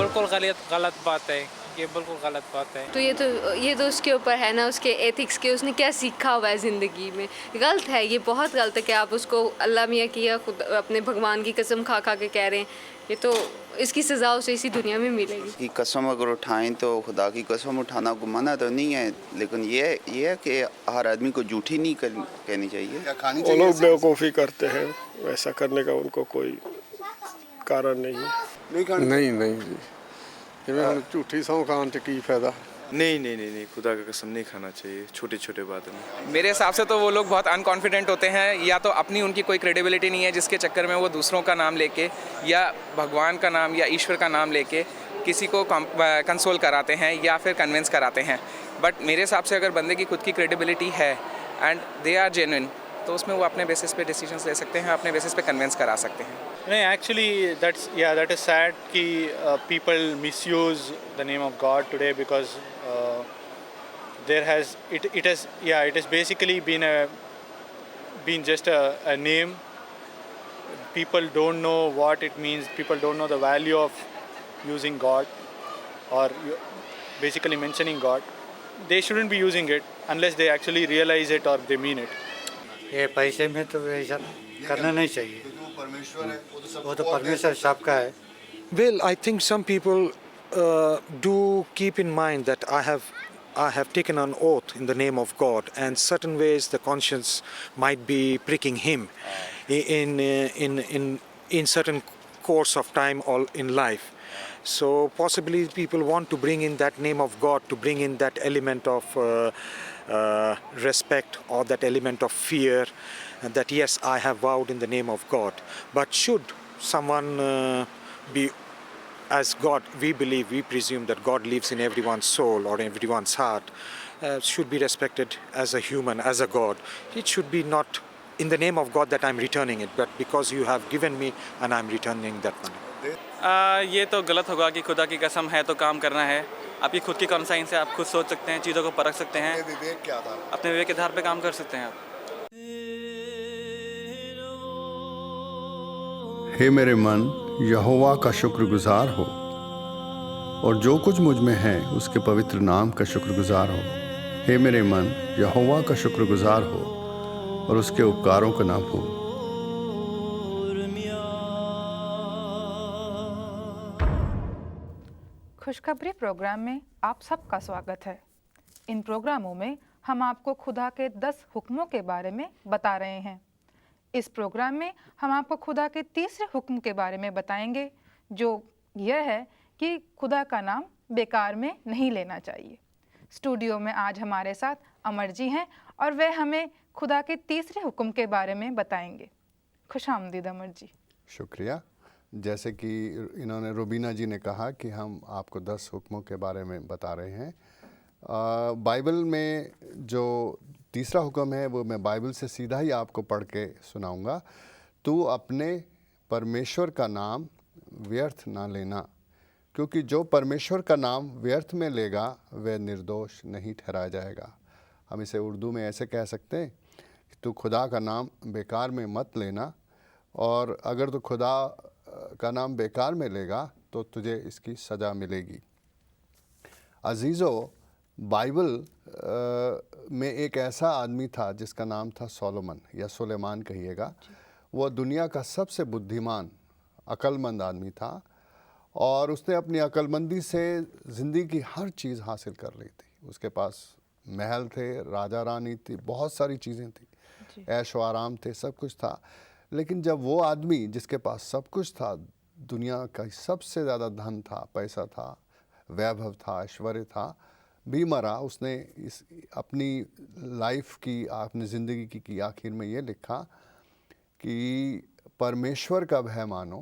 बिल्कुल गलत गलत बात है, ये बिल्कुल गलत बात है। तो ये तो उसके ऊपर है ना, उसके एथिक्स के, उसने क्या सीखा हुआ है ज़िंदगी में। गलत है, ये बहुत गलत है कि आप उसको अल्लाह मियाँ की या खुद अपने भगवान की कसम खा खा के कह रहे हैं। ये तो इसकी सज़ा उसे इसी दुनिया में मिलेगी। की कसम अगर उठाएं तो खुदा की कसम उठाना को मना तो नहीं है, लेकिन ये है कि हर आदमी को झूठी नहीं कहनी चाहिए। वो लोग बेवकूफ़ी करते हैं, वैसा करने का उनको कोई कारण नहीं है। नहीं नहीं जी, ਜਿਵੇਂ ਹੁਣ ਝੂਠੀ ਸਹੁੰ ਖਾਣ 'ਚ ਕੀ ਫਾਇਦਾ। नहीं खुदा का कसम नहीं खाना चाहिए छोटे छोटे बातों में। मेरे हिसाब से तो वो लोग बहुत अनकॉन्फिडेंट होते हैं, या तो अपनी उनकी कोई क्रेडिबिलिटी नहीं है जिसके चक्कर में वो दूसरों का नाम लेके या भगवान का नाम या ईश्वर का नाम लेके किसी को कंसोल कराते हैं या फिर कन्विंस कराते हैं। बट मेरे हिसाब से अगर बंदे की खुद की क्रेडिबिलिटी है एंड दे आर जेन्युइन, तो उसमें वो अपने बेसिस पे डिसीजंस ले सकते हैं, अपने बेसिस पे कन्विंस करा सकते हैं। नहीं, एक्चुअली that is sad कि people misuse the name of God today because there has it has basically been just a name. People don't know what it means. People don't know the value of using God or basically mentioning God. They shouldn't be using it unless they actually realize it or they mean it. ये पैसे में तो ऐसा करना नहीं चाहिए, वो तो परमेश्वर सबका है। Well, I think some people do keep in mind that I have taken an oath in the name of God, and certain ways the conscience might be pricking him in certain course of time or in life. So possibly people want to bring in that name of God, to bring in that element of respect or that element of fear, and that yes, I have vowed in the name of God. But should someone be, as God, we believe, we presume that God lives in everyone's soul or everyone's heart, should be respected as a human, as a God. It should be not in the name of God that I'm returning it, but because you have given me and I'm returning that money. ये तो गलत होगा कि खुदा की कसम है तो काम करना है। आपकी खुद की कॉन्साइंस है, आप खुद सोच सकते हैं, चीज़ों को परख सकते हैं, अपने विवेक के आधार पे काम कर सकते हैं आप। हे मेरे मन, यहोवा का शुक्रगुजार हो और जो कुछ मुझ में है उसके पवित्र नाम का शुक्रगुजार हो। हे मेरे मन, यहोवा का शुक्रगुजार हो और उसके उपकारों को ना भूल। खुशखबरी प्रोग्राम में आप सबका स्वागत है। इन प्रोग्रामों में हम आपको खुदा के 10 हुक्मों के बारे में बता रहे हैं। इस प्रोग्राम में हम आपको खुदा के तीसरे हुक्म के बारे में बताएंगे, जो यह है कि खुदा का नाम बेकार में नहीं लेना चाहिए। स्टूडियो में आज हमारे साथ अमर जी हैं और वे हमें खुदा के तीसरे हुक्म के बारे में बताएंगे। खुशामदीद अमर जी। शुक्रिया। जैसे कि इन्होंने रुबीना जी ने कहा कि हम आपको 10 हुक्मों के बारे में बता रहे हैं। बाइबल में जो तीसरा हुक्म है वो मैं बाइबल से सीधा ही आपको पढ़ के सुनाऊंगा। तू अपने परमेश्वर का नाम व्यर्थ ना लेना, क्योंकि जो परमेश्वर का नाम व्यर्थ में लेगा वह निर्दोष नहीं ठहराया जाएगा। हम इसे उर्दू में ऐसे कह सकते हैं कि तू खुदा का नाम बेकार में मत लेना, और अगर तू खुदा का नाम बेकार में लेगा तो तुझे इसकी सज़ा मिलेगी। अजीज़ों, बाइबल में एक ऐसा आदमी था जिसका नाम था सोलोमन या सुलेमान कहिएगा। वो दुनिया का सबसे बुद्धिमान अक्लमंद आदमी था और उसने अपनी अक्लमंदी से ज़िंदगी की हर चीज़ हासिल कर ली थी। उसके पास महल थे, राजा रानी थी, बहुत सारी चीज़ें थी, ऐश व आराम थे, सब कुछ था। लेकिन जब वो आदमी जिसके पास सब कुछ था, दुनिया का सबसे ज़्यादा धन था, पैसा था, वैभव था, ऐश्वर्य था, भी मरा, उसने इस अपनी लाइफ की, अपनी ज़िंदगी की आखिर में ये लिखा कि परमेश्वर का भय मानो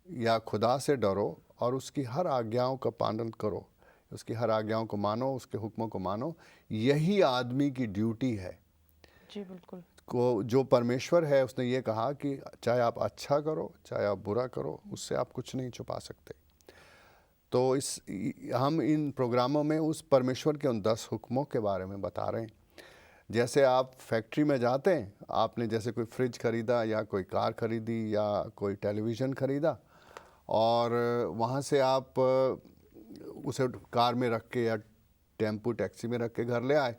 या खुदा से डरो और उसकी हर आज्ञाओं का पालन करो, उसकी हर आज्ञाओं को मानो, उसके हुक्मों को मानो। यही आदमी की ड्यूटी है। जी बिल्कुल। को जो परमेश्वर है उसने ये कहा कि चाहे आप अच्छा करो चाहे आप बुरा करो, उससे आप कुछ नहीं छुपा सकते। तो हम इन प्रोग्रामों में उस परमेश्वर के उन 10 हुक्मों के बारे में बता रहे हैं। जैसे आप फैक्ट्री में जाते हैं, आपने जैसे कोई फ्रिज ख़रीदा या कोई कार ख़रीदी या कोई टेलीविज़न ख़रीदा, और वहाँ से आप उसे कार में रख के या टेम्पो टैक्सी में रख के घर ले आए,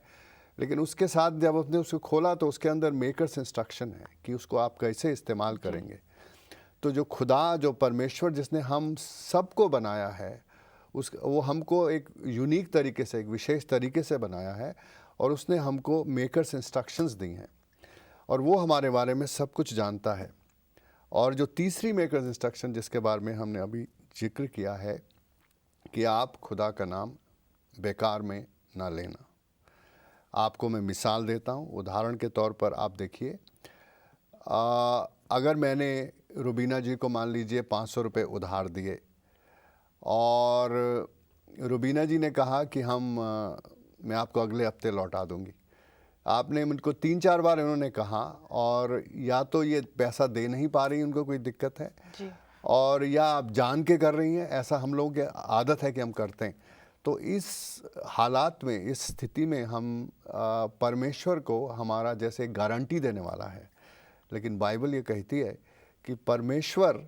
लेकिन उसके साथ जब आपने उसको खोला तो उसके अंदर मेकर्स इंस्ट्रक्शन है कि उसको आप कैसे इस्तेमाल करेंगे। तो जो खुदा, जो परमेश्वर जिसने हम सबको बनाया है, वो हमको एक यूनिक तरीके से, एक विशेष तरीके से बनाया है और उसने हमको मेकर्स इंस्ट्रक्शंस दी हैं और वो हमारे बारे में सब कुछ जानता है। और जो तीसरी मेकर्स इंस्ट्रक्शन जिसके बारे में हमने अभी जिक्र किया है कि आप खुदा का नाम बेकार में ना लेना। आपको मैं मिसाल देता हूँ, उदाहरण के तौर पर आप देखिए, अगर मैंने रुबीना जी को मान लीजिए 500 रुपये उधार दिए और रुबीना जी ने कहा कि मैं आपको अगले हफ्ते लौटा दूंगी। आपने उनको 3-4 बार उन्होंने कहा और या तो ये पैसा दे नहीं पा रही, उनको कोई दिक्कत है जी। और या आप जान के कर रही हैं, ऐसा हम लोगों की आदत है कि हम करते हैं। तो इस हालात में, इस स्थिति में हम परमेश्वर को हमारा जैसे गारंटी देने वाला है, लेकिन बाइबल ये कहती है कि परमेश्वर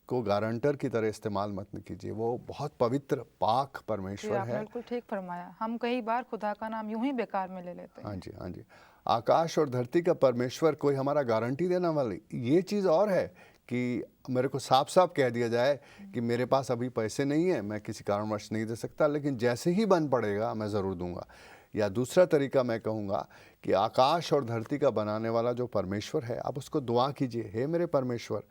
को गारंटर की तरह इस्तेमाल मत कीजिए। वो बहुत पवित्र पाक परमेश्वर आपने है। बिल्कुल ठीक फरमाया। हम कई बार खुदा का नाम यूं ही बेकार में ले लेते हैं। हाँ जी, हाँ जी। आकाश और धरती का परमेश्वर कोई हमारा गारंटी देने वाली, ये चीज़ और है कि मेरे को साफ साफ कह दिया जाए कि मेरे पास अभी पैसे नहीं है, मैं किसी कारणवश नहीं दे सकता, लेकिन जैसे ही बन पड़ेगा मैं ज़रूर दूंगा। या दूसरा तरीका मैं कहूँगा कि आकाश और धरती का बनाने वाला जो परमेश्वर है, आप उसको दुआ कीजिए, हे मेरे परमेश्वर,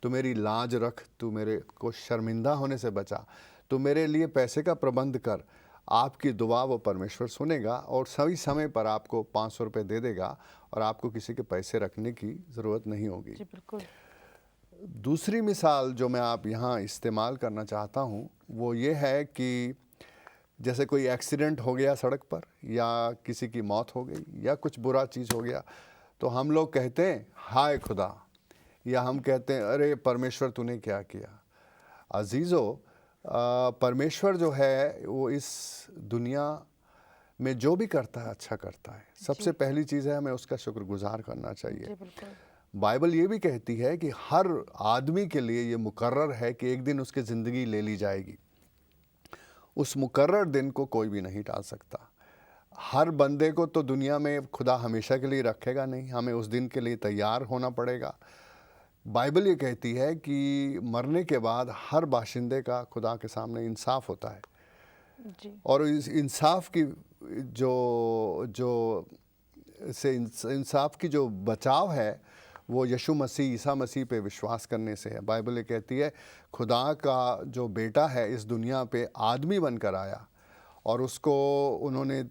तू मेरी लाज रख, तू मेरे को शर्मिंदा होने से बचा, तू मेरे लिए पैसे का प्रबंध कर। आपकी दुआ वो परमेश्वर सुनेगा और सही समय पर आपको 500 रुपये दे देगा और आपको किसी के पैसे रखने की ज़रूरत नहीं होगी। जी बिल्कुल। दूसरी मिसाल जो मैं आप यहाँ इस्तेमाल करना चाहता हूँ वो ये है कि जैसे कोई एक्सीडेंट हो गया सड़क पर या किसी की मौत हो गई या कुछ बुरा चीज़ हो गया, तो हम लोग कहते हैं हाय खुदा, या हम कहते हैं अरे परमेश्वर तूने क्या किया। अजीज़ों, परमेश्वर जो है वो इस दुनिया में जो भी करता है अच्छा करता है। सबसे पहली चीज़ है हमें उसका शुक्रगुजार करना चाहिए। जी बिल्कुल। बाइबल ये भी कहती है कि हर आदमी के लिए ये मुकर्रर है कि एक दिन उसकी ज़िंदगी ले ली जाएगी। उस मुकर्रर दिन को कोई भी नहीं टाल सकता। हर बंदे को तो दुनिया में खुदा हमेशा के लिए रखेगा नहीं, हमें उस दिन के लिए तैयार होना पड़ेगा। बाइबल ये कहती है कि मरने के बाद हर बाशिंदे का खुदा के सामने इंसाफ होता है। जी। और इस इंसाफ की इंसाफ की जो बचाव है वो यीशु मसीह, ईसा मसीह पे विश्वास करने से है। बाइबल ये कहती है खुदा का जो बेटा है इस दुनिया पे आदमी बनकर आया और उसको उन्होंने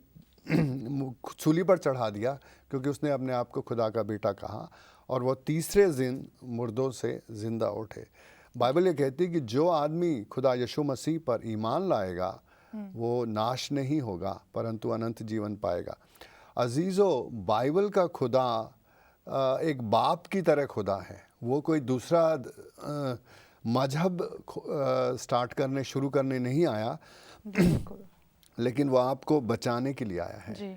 सूली पर चढ़ा दिया क्योंकि उसने अपने आप को खुदा का बेटा कहा और वो तीसरे दिन मुर्दों से ज़िंदा उठे। बाइबल ये कहती है कि जो आदमी खुदा यीशु मसीह पर ईमान लाएगा वो नाश नहीं होगा परंतु अनंत जीवन पाएगा। अजीज़ों, बाइबल का खुदा एक बाप की तरह खुदा है। वो कोई दूसरा मजहब शुरू करने नहीं आया लेकिन वो आपको बचाने के लिए आया है। जी।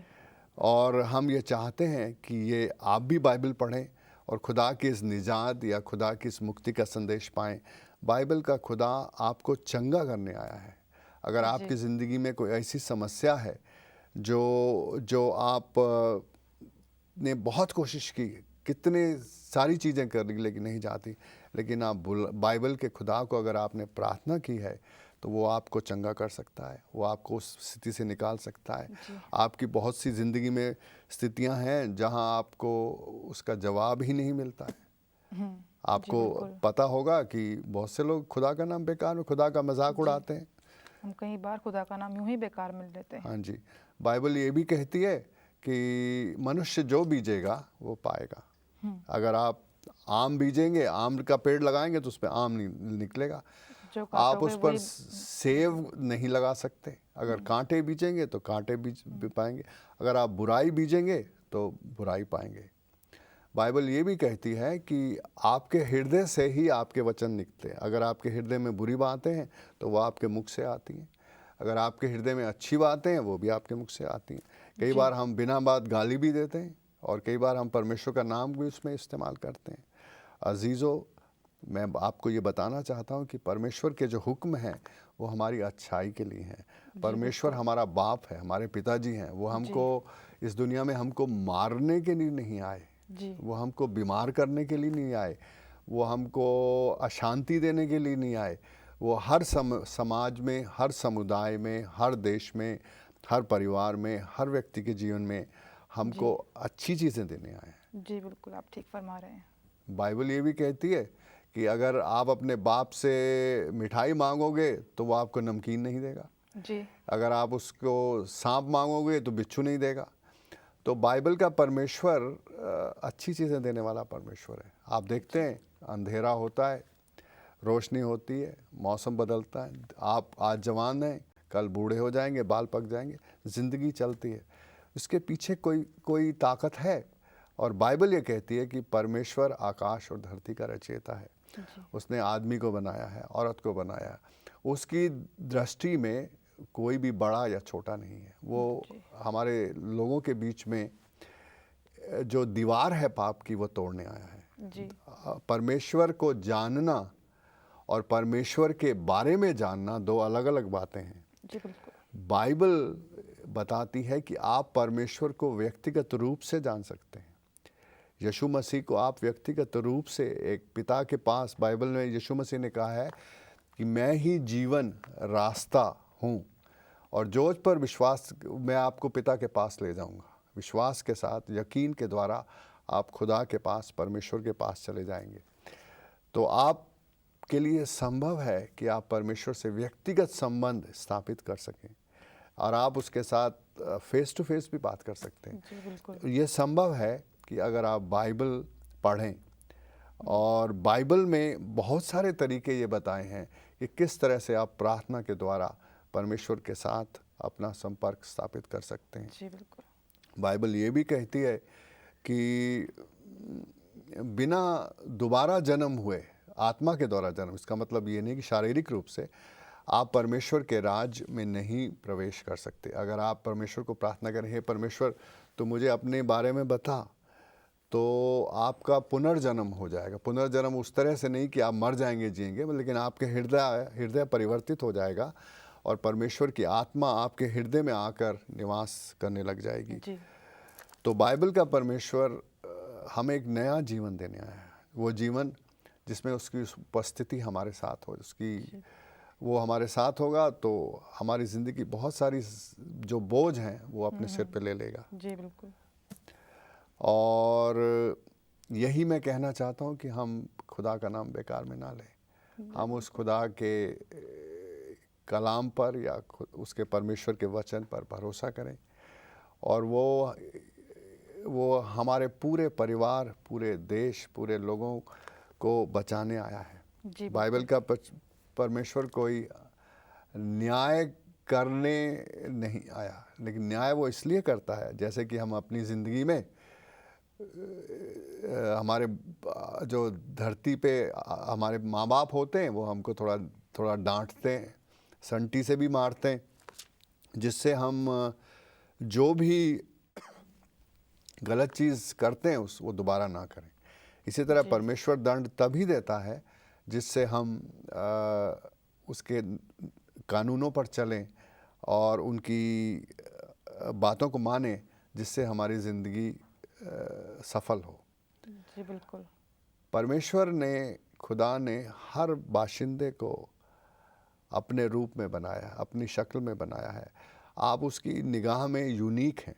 और हम ये चाहते हैं कि ये आप भी बाइबल पढ़ें और खुदा की इस निजात या खुदा की इस मुक्ति का संदेश पाएं। बाइबल का खुदा आपको चंगा करने आया है। अगर आपकी ज़िंदगी में कोई ऐसी समस्या है जो आप ने बहुत कोशिश की, कितने सारी चीज़ें कर ली लेकिन नहीं जाती, लेकिन आप बाइबल के खुदा को अगर आपने प्रार्थना की है तो वो आपको चंगा कर सकता है, वो आपको उस स्थिति से निकाल सकता है। आपकी बहुत सी ज़िंदगी में स्थितियां हैं जहां आपको उसका जवाब ही नहीं मिलता है। आपको पता होगा कि बहुत से लोग खुदा का नाम बेकार में, खुदा का मजाक उड़ाते हैं। हम कई बार खुदा का नाम यूं ही बेकार में लेते हैं। हाँ जी, बाइबल ये भी कहती है कि मनुष्य जो बीजेगा वो पाएगा। अगर आप आम बीजेंगे, आम का पेड़ लगाएंगे तो उस पर आम नहीं निकलेगा। आप उस पर सेब नहीं लगा सकते। अगर कांटे बीजेंगे तो कांटे बीज पाएंगे। अगर आप बुराई बीजेंगे तो बुराई पाएंगे। बाइबल ये भी कहती है कि आपके हृदय से ही आपके वचन निकलते हैं। अगर आपके हृदय में बुरी बातें हैं तो वो आपके मुख से आती हैं। अगर आपके हृदय में अच्छी बातें हैं वो भी आपके मुख से आती हैं। कई बार हम बिना बात गाली भी देते हैं और कई बार हम परमेश्वर का नाम भी उसमें इस्तेमाल करते हैं। अजीज़ों, मैं आपको ये बताना चाहता हूँ कि परमेश्वर के जो हुक्म हैं वो हमारी अच्छाई के लिए हैं। परमेश्वर हमारा बाप है, हमारे पिताजी हैं। वो हमको इस दुनिया में हमको मारने के लिए नहीं आए, वो हमको बीमार करने के लिए नहीं आए, वो हमको अशांति देने के लिए नहीं आए। वो हर समाज में, हर समुदाय में, हर देश में, हर परिवार में, हर व्यक्ति के जीवन में हमको अच्छी चीज़ें देने आए हैं। जी बिल्कुल, आप ठीक फरमा रहे हैं। बाइबल ये भी कहती है कि अगर आप अपने बाप से मिठाई मांगोगे तो वो आपको नमकीन नहीं देगा जी। अगर आप उसको सांप मांगोगे तो बिच्छू नहीं देगा। तो बाइबल का परमेश्वर अच्छी चीज़ें देने वाला परमेश्वर है। आप देखते हैं अंधेरा होता है, रोशनी होती है, मौसम बदलता है। आप आज जवान हैं, कल बूढ़े हो जाएंगे, बाल पक जाएंगे, ज़िंदगी चलती है। इसके पीछे कोई ताकत है। और बाइबल ये कहती है कि परमेश्वर आकाश और धरती का रचयिता है। उसने आदमी को बनाया है, औरत को बनाया है। उसकी दृष्टि में कोई भी बड़ा या छोटा नहीं है। वो हमारे लोगों के बीच में जो दीवार है पाप की, वो तोड़ने आया है। परमेश्वर को जानना और परमेश्वर के बारे में जानना दो अलग अलग बातें हैं। बाइबल बताती है कि आप परमेश्वर को व्यक्तिगत रूप से जान सकते हैं। यीशु मसीह को आप व्यक्तिगत रूप से एक पिता के पास, बाइबल में यीशु मसीह ने कहा है कि मैं ही जीवन रास्ता हूँ और जो पर विश्वास, मैं आपको पिता के पास ले जाऊँगा। विश्वास के साथ, यकीन के द्वारा आप खुदा के पास, परमेश्वर के पास चले जाएंगे। तो आप के लिए संभव है कि आप परमेश्वर से व्यक्तिगत संबंध स्थापित कर सकें और आप उसके साथ फेस टू फेस भी बात कर सकते हैं। ये संभव है कि अगर आप बाइबल पढ़ें, और बाइबल में बहुत सारे तरीके ये बताए हैं कि किस तरह से आप प्रार्थना के द्वारा परमेश्वर के साथ अपना संपर्क स्थापित कर सकते हैं। जी बिल्कुल। बाइबल ये भी कहती है कि बिना दोबारा जन्म हुए, आत्मा के द्वारा जन्म, इसका मतलब ये नहीं कि शारीरिक रूप से आप परमेश्वर के राज में नहीं प्रवेश कर सकते। अगर आप परमेश्वर को प्रार्थना करें, हे परमेश्वर तो मुझे अपने बारे में बता, तो आपका पुनर्जन्म हो जाएगा। पुनर्जन्म उस तरह से नहीं कि आप मर जाएंगे, जिएंगे, लेकिन आपके हृदय परिवर्तित हो जाएगा और परमेश्वर की आत्मा आपके हृदय में आकर निवास करने लग जाएगी। तो बाइबल का परमेश्वर हमें एक नया जीवन देने आया है। वो जीवन जिसमें उसकी उपस्थिति हमारे साथ हो, उसकी वो हमारे साथ होगा तो हमारी ज़िंदगी बहुत सारी जो बोझ हैं वो अपने सिर पे ले लेगा। जी बिल्कुल। और यही मैं कहना चाहता हूँ कि हम खुदा का नाम बेकार में ना लें। हम उस खुदा के कलाम पर या उसके परमेश्वर के वचन पर भरोसा करें और वो हमारे पूरे परिवार, पूरे देश, पूरे लोगों को बचाने आया है। बाइबल का परमेश्वर कोई न्याय करने नहीं आया, लेकिन न्याय वो इसलिए करता है जैसे कि हम अपनी ज़िंदगी में हमारे जो धरती पे हमारे माँ बाप होते हैं वो हमको थोड़ा डांटते हैं, संटी से भी मारते हैं, जिससे हम जो भी गलत चीज़ करते हैं वो दोबारा ना करें। इसी तरह परमेश्वर दंड तभी देता है जिससे हम उसके कानूनों पर चलें और उनकी बातों को माने, जिससे हमारी ज़िंदगी सफल हो। जी बिल्कुल। परमेश्वर ने, खुदा ने हर बाशिंदे को अपने रूप में बनाया, अपनी शक्ल में बनाया है। आप उसकी निगाह में यूनिक हैं।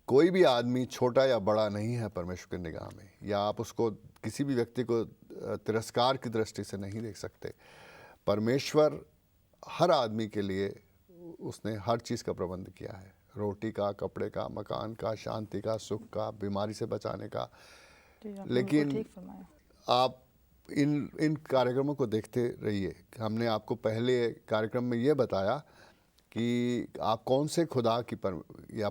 कोई भी आदमी छोटा या बड़ा नहीं है परमेश्वर की निगाह में, या आप उसको किसी भी व्यक्ति को तिरस्कार की दृष्टि से नहीं देख सकते। परमेश्वर हर आदमी के लिए उसने हर चीज़ का प्रबंध किया है, रोटी का, कपड़े का, मकान का, शांति का, सुख का, बीमारी से बचाने का। लेकिन आप इन कार्यक्रमों को देखते रहिए। हमने आपको पहले कार्यक्रम में ये बताया कि आप कौन से खुदा की या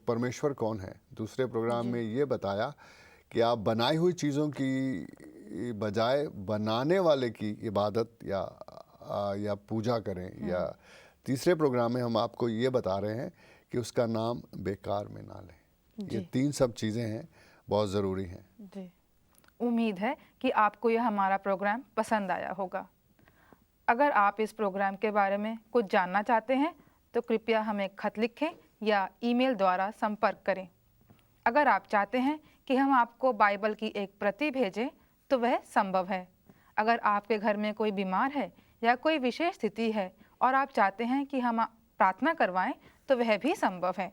परमेश्वर कौन है। दूसरे प्रोग्राम में ये बताया कि आप बनाई हुई चीज़ों की बजाय बनाने वाले की इबादत या पूजा करें। या तीसरे प्रोग्राम में हम आपको ये बता रहे हैं कि उसका नाम बेकार में ना लें। ये तीन सब चीज़ें हैं, बहुत ज़रूरी हैं। जी। उम्मीद है कि आपको यह हमारा प्रोग्राम पसंद आया होगा। अगर आप इस प्रोग्राम के बारे में कुछ जानना चाहते हैं तो कृपया हमें खत लिखें या ईमेल द्वारा संपर्क करें। अगर आप चाहते हैं कि हम आपको बाइबल की एक प्रति भेजें तो वह संभव है। अगर आपके घर में कोई बीमार है या कोई विशेष स्थिति है और आप चाहते हैं कि हम प्रार्थना करवाएं तो वह भी संभव है।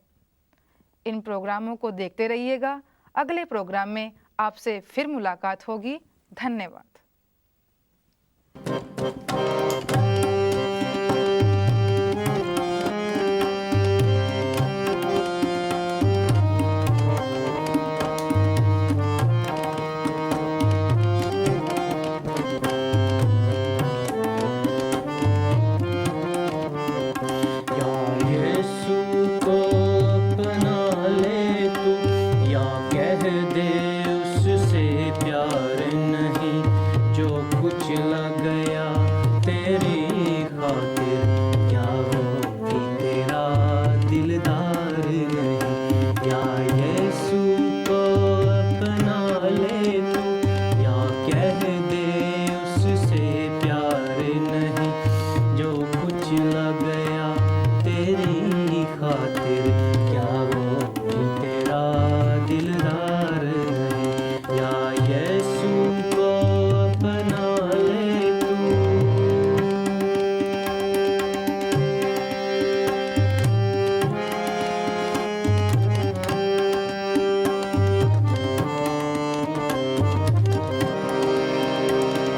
इन प्रोग्रामों को देखते रहिएगा। अगले प्रोग्राम में आपसे फिर मुलाकात होगी। धन्यवाद।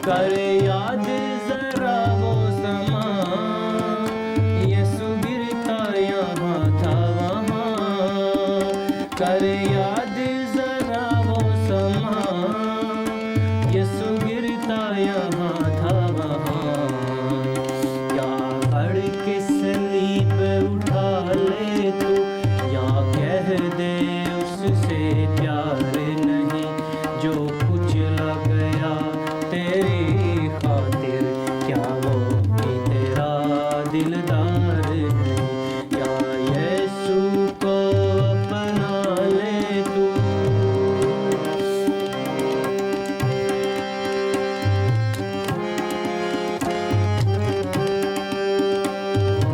कर याद जरा वो समा, यसु गिरता यहाँ था वहाँ। कर याद जरा वो समा, यसु गिरता यहाँ था वहाँ। या फड़ के सलीब उठा ले तू, या कह दे उससे प्यार नहीं। जो कुछ लग गया तेरी खातिर, क्या वो भी तेरा दिलदार है। या यीशु को अपना ले तू।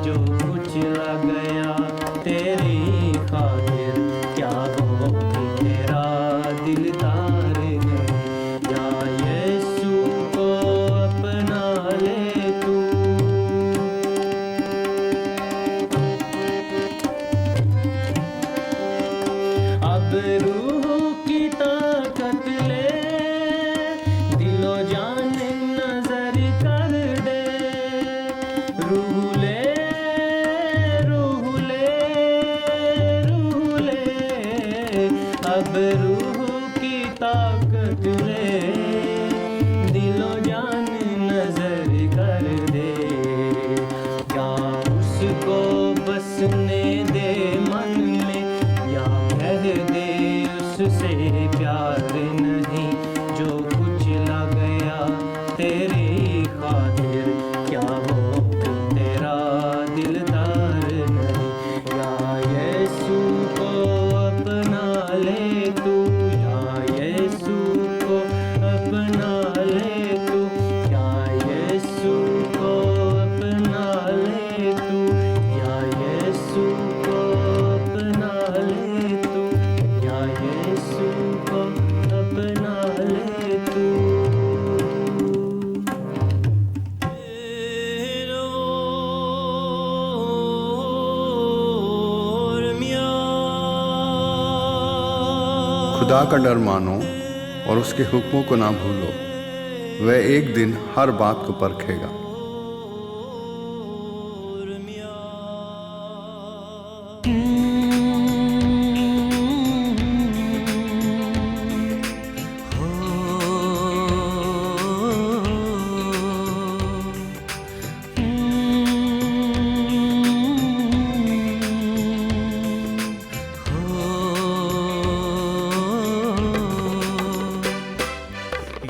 जो कुछ लग गया तेरी खातिर, क्या वो भी तेरा दिलदार है। या यीशु को अपना ले तू। अब रूह की ताकत ले, दिलो जान नजर कर दे। रूह ले, रूह ले, रूह ले। अब रूह की ताकत ले, दिलो जान नजर कर दे। या उसको बसने दे मन में, या कह दे उससे प्यार नहीं। जो कुछ लग गया तेरी खातिर, क्या वो भी तेरा दिलदार नहीं। या यीशु को अपना ले तू। या यीशु को अपना ले तू। या यीशु को अपना ले तू। या यीशु को अपना ले तू। या यीशु को अपना ले तू। खुदा का डर मानो और उसके हुक्मों को ना भूलो। वह एक दिन हर बात को परखेगा।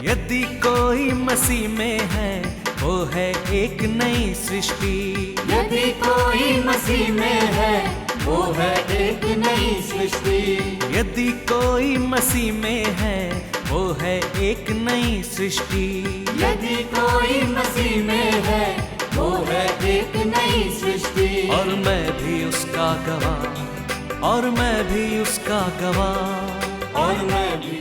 यदि कोई मसीह में है, वो है एक नई सृष्टि। यदि कोई मसीह में है, वो है एक नई सृष्टि। यदि कोई मसीह में है, वो वो है एक नई सृष्टि। यदि कोई मसीह में है वो है एक नई सृष्टि। और मैं भी उसका गवाह, और मैं भी उसका गवाह, और मैं भी